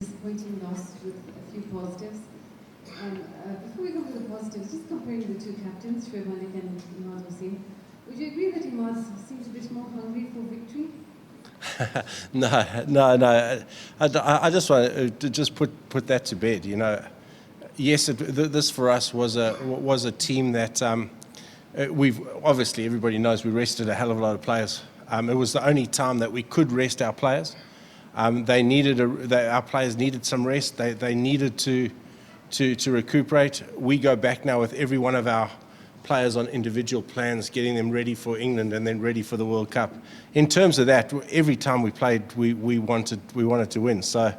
disappointing loss with a few positives. Before we go to the positives, just comparing the two captains, Shoaib Malik and Imad Hussain, would you agree that Imad seems a bit more hungry for victory? No. I just want to just put that to bed. You know, yes, this for us was a team that we've obviously, everybody knows we rested a hell of a lot of players. It was the only time that we could rest our players. Our players needed some rest. They needed to recuperate. We go back now with every one of our players on individual plans, getting them ready for England and then ready for the World Cup. In terms of that, every time we played, we wanted to win. So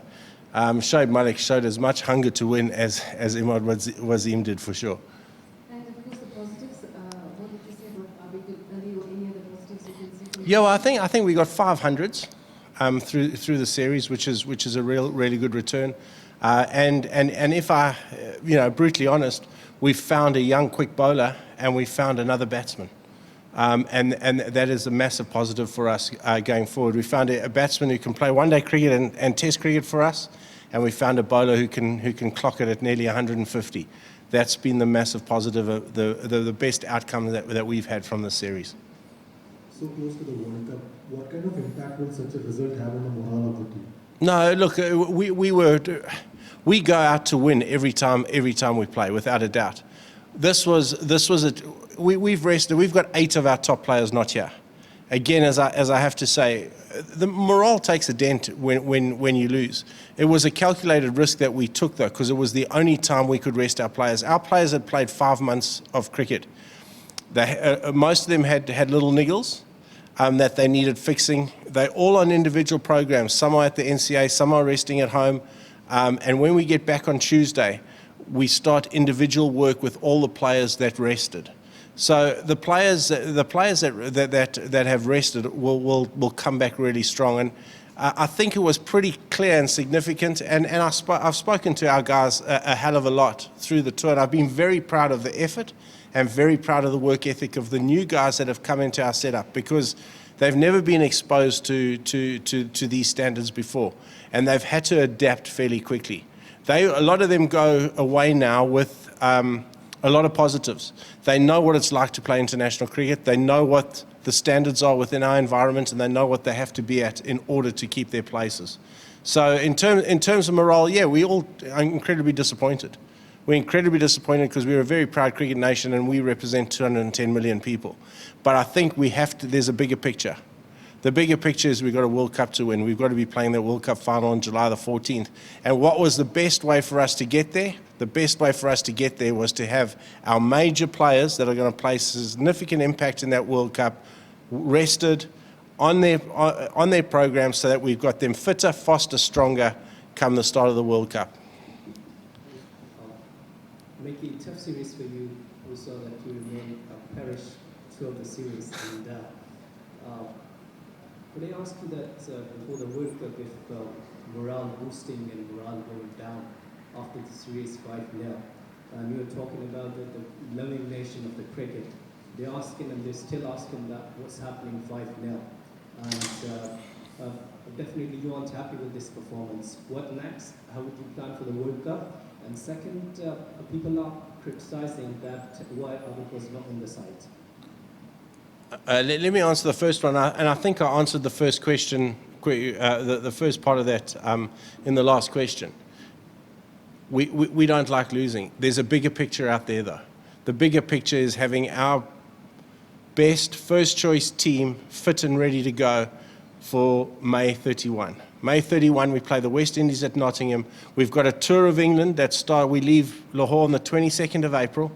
Shoaib Malik showed as much hunger to win as Imad Wasim did, for sure. And of course the positives, what did you say about Abid Ali or any other positives you can say? Yeah, well, I think we got 500s through the series, which is a really good return. And if I, brutally honest, we found a young quick bowler and we found another batsman. And that is a massive positive for us going forward. We found a batsman who can play one-day cricket and test cricket for us, and we found a bowler who can clock it at nearly 150. That's been the massive positive, the best outcome that we've had from the series. So close to the World Cup, what kind of impact will such a result have on the morale of the team? No, look, we go out to win every time we play, without a doubt. We've rested. We've got 8 of our top players not here. Again, as I have to say, the morale takes a dent when you lose. It was a calculated risk that we took, though, because it was the only time we could rest our players. Our players had played 5 months of cricket. Most of them had little niggles that they needed fixing. They're all on individual programs. Some are at the NCA, some are resting at home. And when we get back on Tuesday, we start individual work with all the players that rested. So the players that have rested will come back really strong. And I think it was pretty clear and significant. And I've spoken to our guys a hell of a lot through the tour. And I've been very proud of the effort and very proud of the work ethic of the new guys that have come into our setup, because they've never been exposed to these standards before, and they've had to adapt fairly quickly. A lot of them go away now with a lot of positives. They know what it's like to play international cricket. They know what the standards are within our environment, and they know what they have to be at in order to keep their places. So in terms of morale, yeah, we all are incredibly disappointed. We're incredibly disappointed because we're a very proud cricket nation and we represent 210 million people. But I think there's a bigger picture. The bigger picture is we've got a World Cup to win. We've got to be playing the World Cup final on July the 14th. And what was the best way for us to get there? The best way for us to get there was to have our major players that are going to play significant impact in that World Cup rested on their programs, so that we've got them fitter, faster, stronger come the start of the World Cup. Micky, tough series for you. We saw that you remained perish throughout the series. And could I ask you that before the World Cup, if morale boosting and morale going down after the series 5-0, you were talking about the loving nation of the cricket. They're asking, and they're still asking, that what's happening 5-0. And definitely you aren't happy with this performance. What next? How would you plan for the World Cup? And second, people are criticizing that why Abid was not on the side. Let me answer the first one, and I think I answered the first question, the first part of that in the last question. We don't like losing. There's a bigger picture out there, though. The bigger picture is having our best first choice team fit and ready to go for May 31. May 31, we play the West Indies at Nottingham. We've got a tour of England we leave Lahore on the 22nd of April.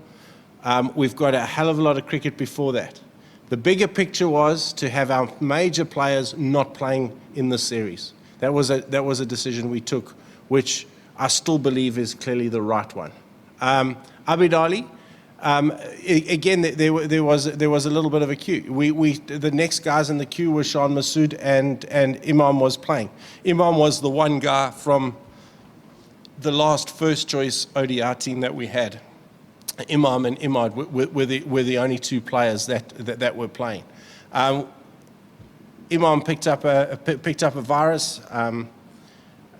We've got a hell of a lot of cricket before that. The bigger picture was to have our major players not playing in the series. That was a decision we took, which I still believe is clearly the right one. Abid Ali, again, there was a little bit of a queue. The next guys in the queue were Shan Masood and Imam was playing. Imam was the one guy from the last first choice ODI team that we had. Imam and Imad were the only 2 players that were playing. Imam picked up a virus.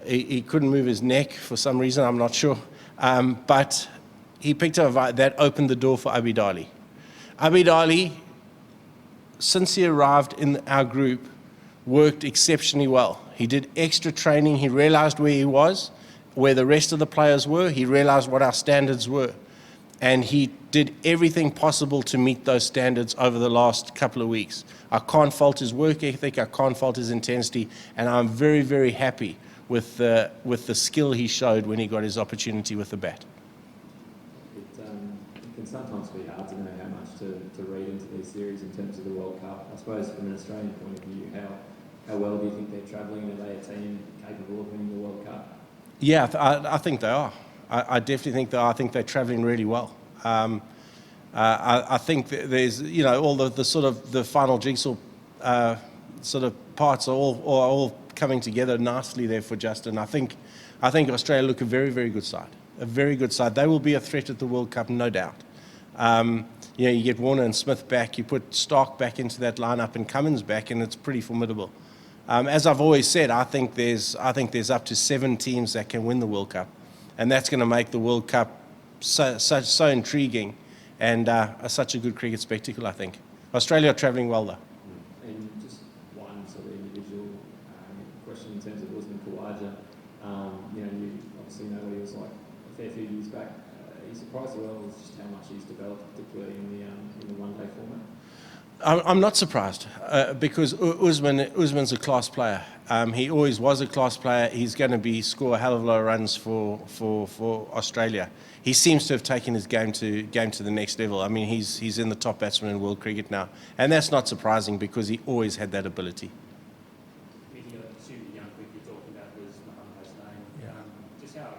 He couldn't move his neck for some reason, I'm not sure. But he picked up that opened the door for Abidali. Abidali, since he arrived in our group, worked exceptionally well. He did extra training. He realized where he was, where the rest of the players were. He realized what our standards were. And he did everything possible to meet those standards over the last couple of weeks. I can't fault his work ethic. I can't fault his intensity. And I'm very, very happy with the skill he showed when he got his opportunity with the bat. It can sometimes be hard to know how much to read into these series in terms of the World Cup. I suppose from an Australian point of view, how well do you think they're travelling? Are they a team capable of winning the World Cup? Yeah, I think they are. I definitely think they are. I think they're travelling really well. I think there's, all the sort of the final jigsaw sort of parts are all coming together nicely there for Justin. I think Australia look a very, very good side. A very good side. They will be a threat at the World Cup, no doubt. You get Warner and Smith back, you put Stark back into that lineup and Cummins back, and it's pretty formidable. As I've always said, I think there's up to 7 teams that can win the World Cup, and that's going to make the World Cup so intriguing and such a good cricket spectacle, I think. Australia are travelling well, though. And just one sort of individual question in terms of Usman Khawaja. You obviously know what he was like a fair few years back. Are you surprised at all with just how much he's developed, particularly in the one-day format? I'm not surprised because Usman's a class player. He always was a class player. He's going to score a hell of a lot of runs for Australia. He seems to have taken his game to the next level. I mean, he's in the top batsmen in world cricket now, and that's not surprising because he always had that ability. Micky, I assume the young quick you're talking about was Mohammed Hassan. Just how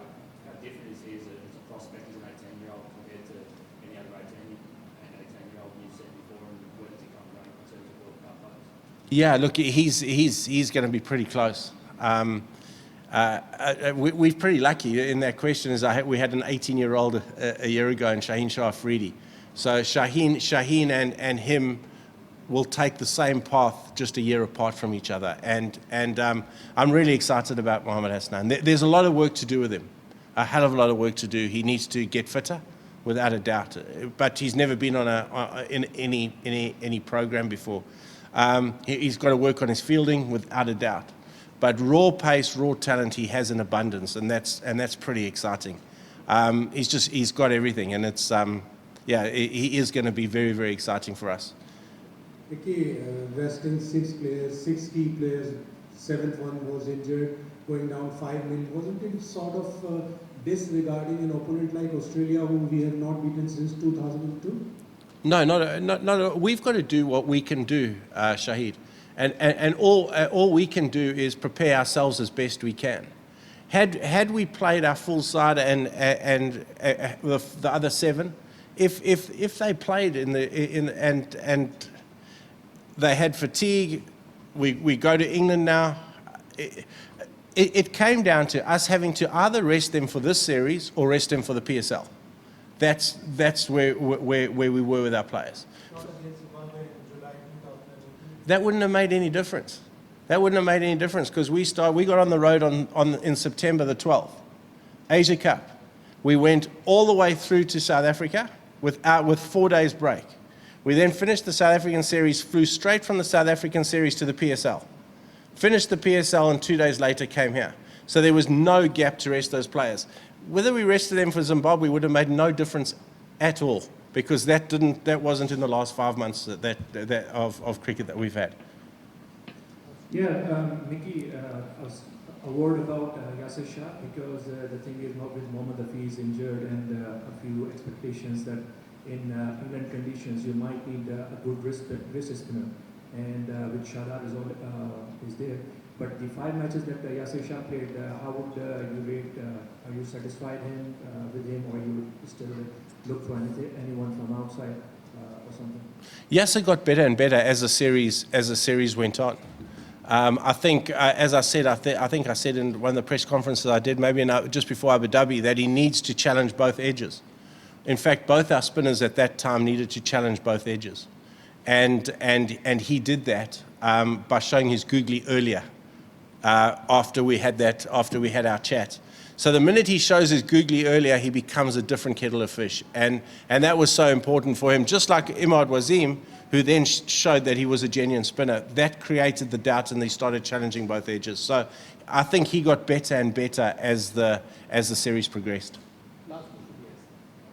different is he as a prospect as an 18-year-old compared to any other 18-year-old you've said before, and where does he come from in terms of World Cup players? Yeah, look, he's going to be pretty close. We're pretty lucky in that question. We had an 18-year-old a year ago in Yasir Shah. So Shaheen and him will take the same path just a year apart from each other. And I'm really excited about Mohammed Hassan. There's a lot of work to do with him, a hell of a lot of work to do. He needs to get fitter, without a doubt. But he's never been in any program before. He's got to work on his fielding, without a doubt. But raw pace, raw talent, he has in abundance, and that's pretty exciting. He's got everything, and it's he is going to be very, very exciting for us. Micky, West Indies 6 key players, 7th one was injured, going down 5-0. Wasn't it sort of disregarding an opponent like Australia, whom we have not beaten since 2002? No. We've got to do what we can do, Shahid. And all we can do is prepare ourselves as best we can. Had we played our full side and the other 7, if they played and they had fatigue, we go to England now. It came down to us having to either rest them for this series or rest them for the PSL. That's where we were with our players. That wouldn't have made any difference. That wouldn't have made any difference because we got on the road in September the 12th, Asia Cup. We went all the way through to South Africa with 4 days break. We then finished the South African series, flew straight from the South African series to the PSL. Finished the PSL and 2 days later came here. So there was no gap to rest those players. Whether we rested them for Zimbabwe would have made no difference at all, because that wasn't in the last 5 months of cricket that we've had. Yeah, Micky, a word about Yasir Shah, because the thing is not with Mohammed Hassan is injured and a few expectations that in England conditions you might need a good wrist spinner, and with Shadad is there. But the 5 matches that Yasir Shah played, how would you rate? Are you satisfied with him, or you would still look for anyone from outside or something? Yasir got better and better as the series went on. I think, as I said, I think I said in one of the press conferences I did, maybe just before Abu Dhabi, that he needs to challenge both edges. In fact, both our spinners at that time needed to challenge both edges, and he did that by showing his googly earlier. after we had our chat. So the minute he shows his googly earlier, he becomes a different kettle of fish. And that was so important for him. Just like Imad Wasim, who then showed that he was a genuine spinner, that created the doubt and they started challenging both edges. So I think he got better and better as the series progressed.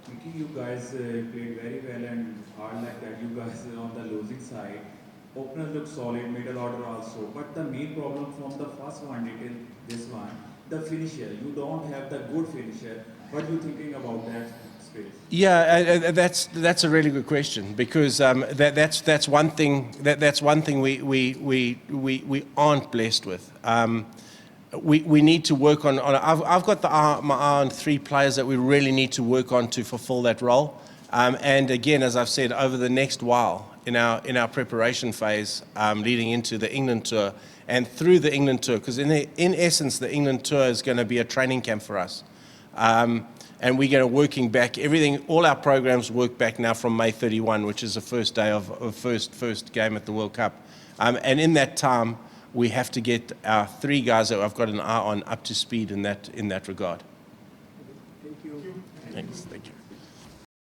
Micky, you guys played very well and hard like that. You guys on the losing side. Openers look solid, middle order also. But the main problem from the first one till this one, the finisher. You don't have the good finisher. What are you thinking about that space? Yeah, that's a really good question, because that's one thing we aren't blessed with. We need to work on. I've got my eye on 3 players that we really need to work on to fulfill that role. And again, as I've said, over the next while in our preparation phase, leading into the England tour and through the England tour, because in essence the England tour is going to be a training camp for us. And we're going to working back everything. All our programs work back now from May 31, which is the first day of first game at the World Cup. And in that time, we have to get our 3 guys that I've got an eye on up to speed in that regard. Thank you. Thanks. Thank you.